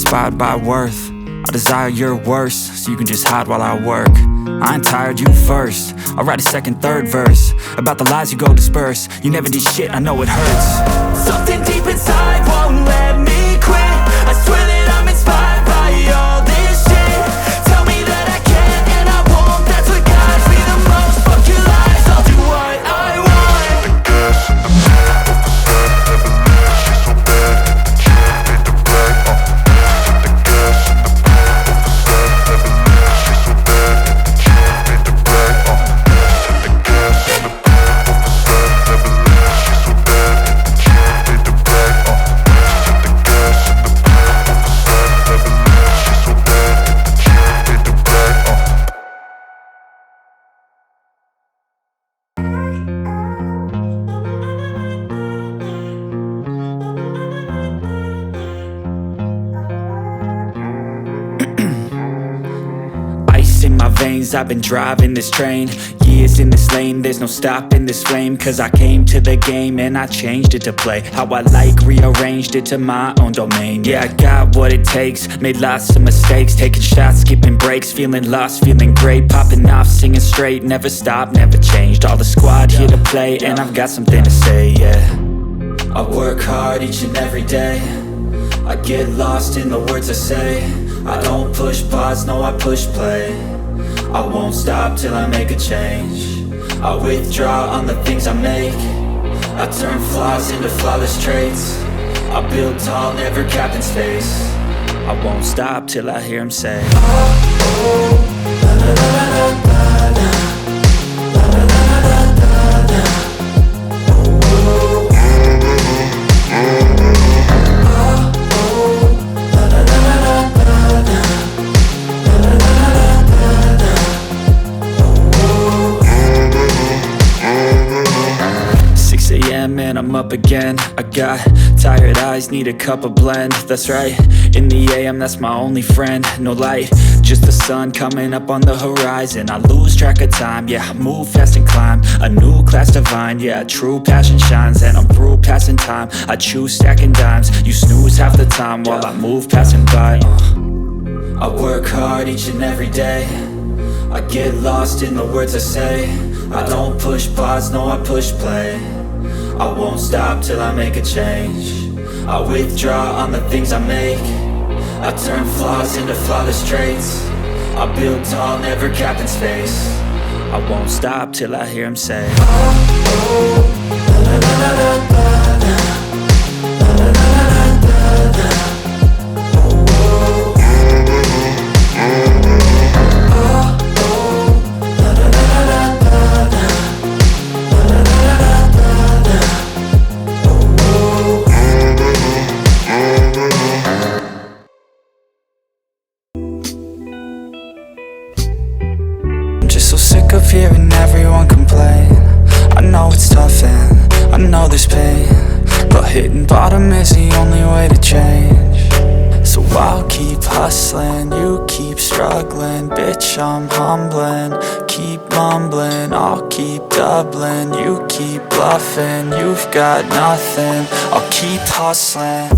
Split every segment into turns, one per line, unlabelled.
inspired by worth. I desire your worst, so you can just hide while I work. I ain't tired, you first. I'll write a second, third verse about the lies you go disperse. You never did shit, I know it hurts.
Something deep inside won't let me quit. I swear that I'm inspired by all this shit. Tell me that I can and I won't. That's what guides me the most. Fuck your lies, I'll do what I want.
The gas in the back of the set, never leave. She's so bad, hit the gym, hit the black. The gas in the back of the set, never leave. She's so bad, hit the gym, hit the black. The gas in the back of the set, never leave. She's so bad, hit the gym, hit the black. The gas in the back of the set, never leave. She's so bad, hit the gym, hit the black.
Ice in my veins, I've been driving this train. Years in this lane, there's no stopping this flame. Cause I came to the game and I changed it to play how I like, rearranged it to my own domain. Yeah, I got what it takes, made lots of mistakes, taking shots, skipping breaks, feeling lost, feeling great, popping off, singing straight, never stopped, never changed. All the squad here to play and I've got something to say, yeah. I work hard each and every day, I get lost in the words I say. I don't push pause, no I push play. I won't stop till I make a change. I withdraw on the things I make. I turn flaws into flawless traits. I build tall, never capped in space. I won't stop till I hear him say, oh, oh, la la la la la la. And I'm up again. I got tired eyes, need a cup of blend. That's right, in the AM, that's my only friend. No light, just the sun coming up on the horizon. I lose track of time, yeah, I move fast and climb a new class divine, yeah, true passion shines. And I'm through passing time, I choose stacking dimes. You snooze half the time while I move passing by. I work hard each and every day, I get lost in the words I say. I don't push pause, no I push play. I won't stop till I make a change. I withdraw on the things I make. I turn flaws into flawless traits. I build tall, never capped in space. I won't stop till I hear him say, oh, oh, la la la la la la. La la la la la la. Oh, oh. Oh, oh, la la la la la la. La la la la la. So sick of hearing everyone complain. I know it's tough and I know there's pain, but hitting bottom is the only way to change. So I'll keep hustling, you keep struggling. Bitch, I'm humbling, keep mumbling. I'll keep doubling, you keep bluffing. You've got nothing, I'll keep hustling.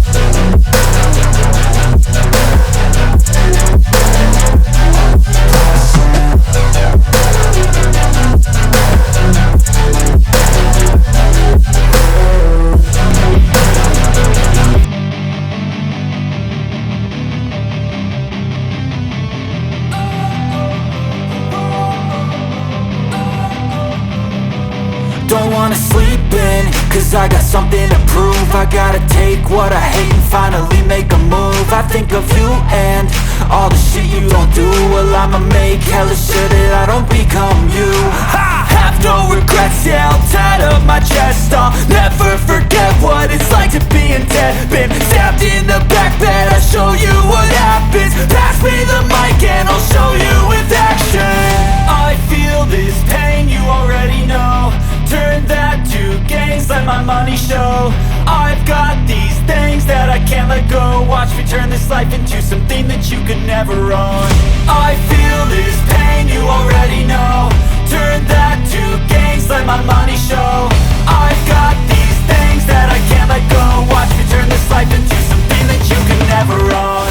Don't wanna sleep in, cause I got something to prove. I gotta take what I hate and finally make a move. I think of you and all the shit you don't do. Well, I'ma make hella sure that I don't become you. I have no regrets, yeah, I'll tie up my chest. I'll never forget what it's like to be in debt. Been stabbed in the back bed, I'll show you what happens. Pass me the mic and I'll show you with action. I feel this pain, you already know. Turn that to gains, let my money show. I've got these things that I can't let go. Watch me turn this life into something that you could never own. I feel this pain, you already know. Turn that to gains, let my money show. I've got these things that I can't let go. Watch me turn this life into something that you could never own.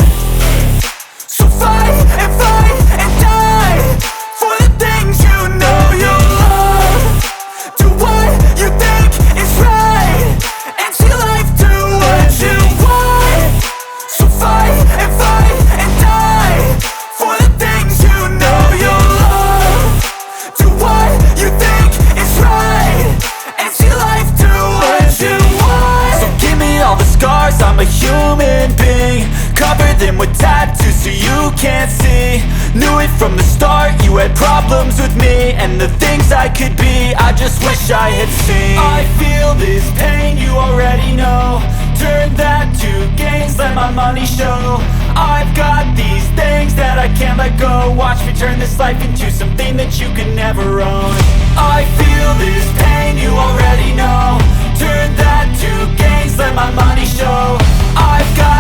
I'm a human being. Cover them with tattoos so you can't see. Knew it from the start, you had problems with me and the things I could be, I just wish I had seen. I feel this pain, you already know. Turn that to gains, let my money show. I've got these things that I can't let go. Watch me turn this life into something that you can never own. I feel this pain, you already know. Turn that to gains, let my money show. I've got